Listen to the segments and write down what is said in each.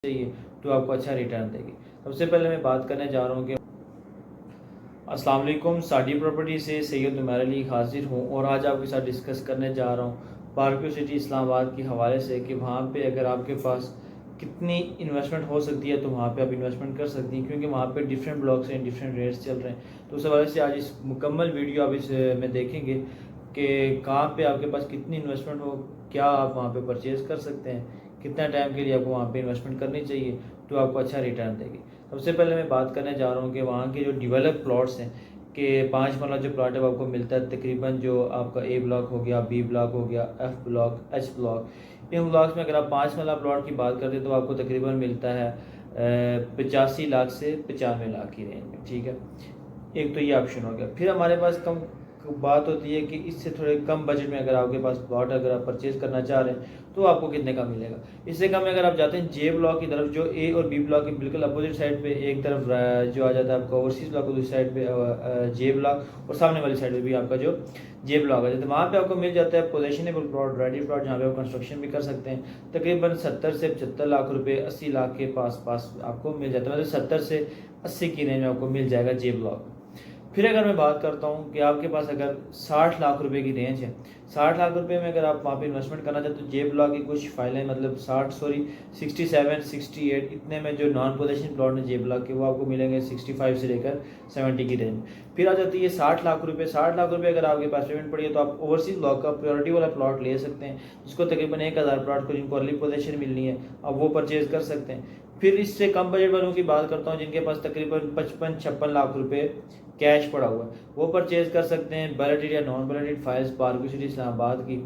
चाहिए तो आपको अच्छा रिटर्न देगी। सबसे पहले मैं बात करने जा रहा हूँ कि अस्सलाम वालेकुम, साडी प्रॉपर्टी से सैयद उमर अली हाजिर हूँ और आज आपके साथ डिस्कस करने जा रहा हूँ पार्को सिटी इस्लामाबाद के हवाले से कि वहाँ पे अगर आपके पास कितनी इन्वेस्टमेंट हो सकती है तो वहाँ पे आप इन्वेस्टमेंट कर सकती हैं, क्योंकि वहाँ पे डिफरेंट ब्लॉक्स हैं, डिफरेंट रेट्स चल रहे हैं। तो उस हवाले से आज इस मुकम्मल वीडियो आप इस में देखेंगे कि कहाँ पे आपके पास कितनी इन्वेस्टमेंट हो, क्या आप वहाँ पे परचेज़ कर सकते हैं, कितना टाइम के लिए आपको वहाँ पे इन्वेस्टमेंट करनी चाहिए तो आपको अच्छा रिटर्न देगी। सबसे पहले मैं बात करने जा रहा हूँ कि वहाँ के जो डेवलप प्लॉट्स हैं कि 5 मरला जो प्लॉट है वो आपको मिलता है तकरीबन, जो आपका ए ब्लॉक हो गया, बी ब्लॉक हो गया, एफ ब्लॉक, एच ब्लॉक। इन ब्लॉक्स में अगर आप 5 मरला प्लॉट की बात करते हैं तो आपको तकरीबन मिलता है 85 लाख से 95 लाख की रेंज में। ठीक है, एक तो ये ऑप्शन हो गया। फिर हमारे पास कम बात होती है कि इससे थोड़े कम बजट में अगर आपके पास प्लॉट अगर आप परचेज़ करना चाह रहे हैं तो आपको कितने का मिलेगा। इससे कम में अगर आप जाते हैं जे ब्लॉक की तरफ, जो ए और बी ब्लॉक की बिल्कुल अपोजिट साइड पे, एक तरफ जो आ जाता है आपका ओवरसीज ब्लॉक, दूसरी साइड पे जे ब्लॉक, और सामने वाली साइड पे भी आपका जो जे ब्लॉक है, तो वहाँ पे आपको मिल जाता है पोजेशनेबल प्लॉट, रेडी प्लॉट, जहाँ पे आप कंस्ट्रक्शन भी कर सकते हैं। तकरीबन 70 से 75 लाख रुपए, 80 लाख के पास आपको मिल जाता है, मतलब 70 से 80 की रेंज में आपको मिल जाएगा जे ब्लॉक। फिर अगर मैं बात करता हूँ कि आपके पास अगर 60 लाख रुपए की रेंज है, 60 लाख रुपए में अगर आप वहाँ पे इन्वेस्टमेंट करना चाहते हो तो जे ब्लॉक की कुछ फाइलें, मतलब 67, 68 इतने में जो नॉन पोजेशन प्लॉट है जे ब्लॉक के, वो आपको मिलेंगे 65 से लेकर 70 की रेंज। फिर आ जाती है 60 लाख रुपए। 60 लाख रुपए अगर आपके पास पेमेंट पड़ी है तो आप ओवरसीज ब्लॉक का प्रायोरिटी वाला प्लॉट ले सकते हैं, जिसको तकरीबन 1000 प्लॉट को जिनको अर्ली पोजेशन मिलनी है आप वो परचेज कर सकते हैं। फिर इससे कम बजट वालों की बात करता हूँ जिनके पास तकरीबन 55-56 लाख रुपए कैश पड़ा हुआ है, वो परचेज कर सकते हैं बैलेटेड या नॉन बैलेटेड फाइल्स पार्को सिटी इस्लामाबाद की,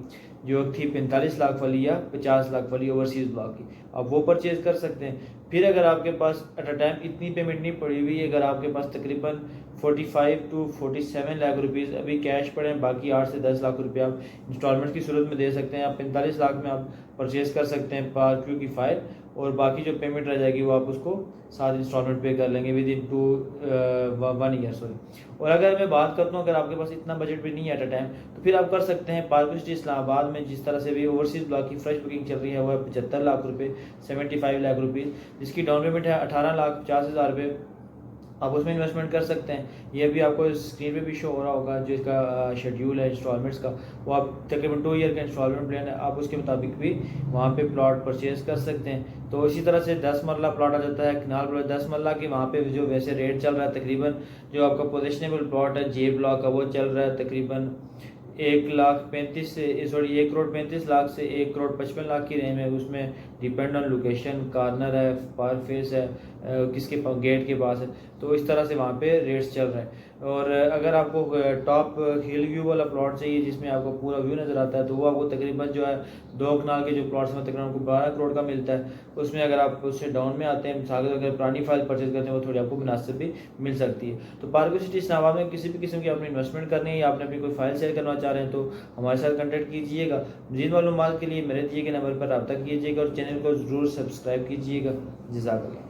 जो थी 45 लाख वाली या 50 लाख वाली ओवरसीज ब्लॉक की, आप वो परचेज कर सकते हैं। फिर अगर आपके पास एट अ टाइम इतनी पेमेंट नहीं पड़ी हुई, अगर आपके पास तकरीबन 45 टू 47 लाख रुपीज़ अभी कैश पड़े हैं, बाकी 8 से 10 लाख रुपये आप इंस्टॉलमेंट की सूरत में दे सकते हैं, आप 45 लाख में आप परचेज कर सकते हैं पार्को की फाइल, और बाकी जो पेमेंट रह जाएगी वो आप उसको 7 इंस्टॉलमेंट पे कर लेंगे विद इन 1 ईयर सॉरी। और अगर मैं बात करता हूँ अगर आपके पास इतना बजट भी नहीं है एट अ टाइम, तो फिर आप कर सकते हैं पार्को सिटी इस्लामाबाद में जिस तरह से भी ओवरसीज ब्लॉक की फ्रेश बुकिंग चल रही है वो है 75 लाख रुपये, 75 लाख रुपीज़, जिसकी डाउन पेमेंट है 18,50,000 रुपये, आप उसमें इन्वेस्टमेंट कर सकते हैं। ये भी आपको स्क्रीन पे भी शो हो रहा होगा जो इसका शेड्यूल है इंस्टॉलमेंट्स का, वो आप तकरीबन 2 ईयर का इंस्टॉलमेंट प्लान है, आप उसके मुताबिक भी वहाँ पे प्लॉट परचेज कर सकते हैं। तो इसी तरह से 10 मरला प्लॉट आ जाता है कनाल प्लॉट 10 मरला की, वहाँ पे जो वैसे रेट चल रहा है तकरीबन, जो आपका पोजिशनेबल प्लॉट है जे ब्लॉक का वो चल रहा है तकरीबन 1,35 से सॉरी 1,35 लाख से 1,55 लाख की रेंज में। उसमें डिपेंड ऑन लोकेशन, कॉर्नर है, फार फेस है, किसके गेट के पास है, तो इस तरह से वहाँ पे रेट्स चल रहे हैं। और अगर आपको टॉप हिल व्यू वाला प्लॉट चाहिए जिसमें आपको पूरा व्यू नज़र आता है तो वो आपको तकरीबन जो है 2 कनाल के जो प्लॉट्स में तकरीबन आपको 12 करोड़ का मिलता है। उसमें अगर आप उससे डाउन में आते हैं, मिसाल अगर पुरानी फाइल परचेज करते हैं वो थोड़ी आपको मुनासिब भी मिल सकती है। तो पार्को सिटी इस्लामाबाद में किसी भी किस्म की आपने इन्वेस्टमेंट करनी है या आपने अपनी कोई फाइल शेयर करना चाह रहे हैं तो हमारे साथ कॉन्टैक्ट कीजिएगा। मज़ीद मालूमात के लिए मेरे दिए गए नंबर पर रब्ता कीजिएगा और चैनल को ज़रूर सब्सक्राइब कीजिएगा। जज़ाकल्लाह।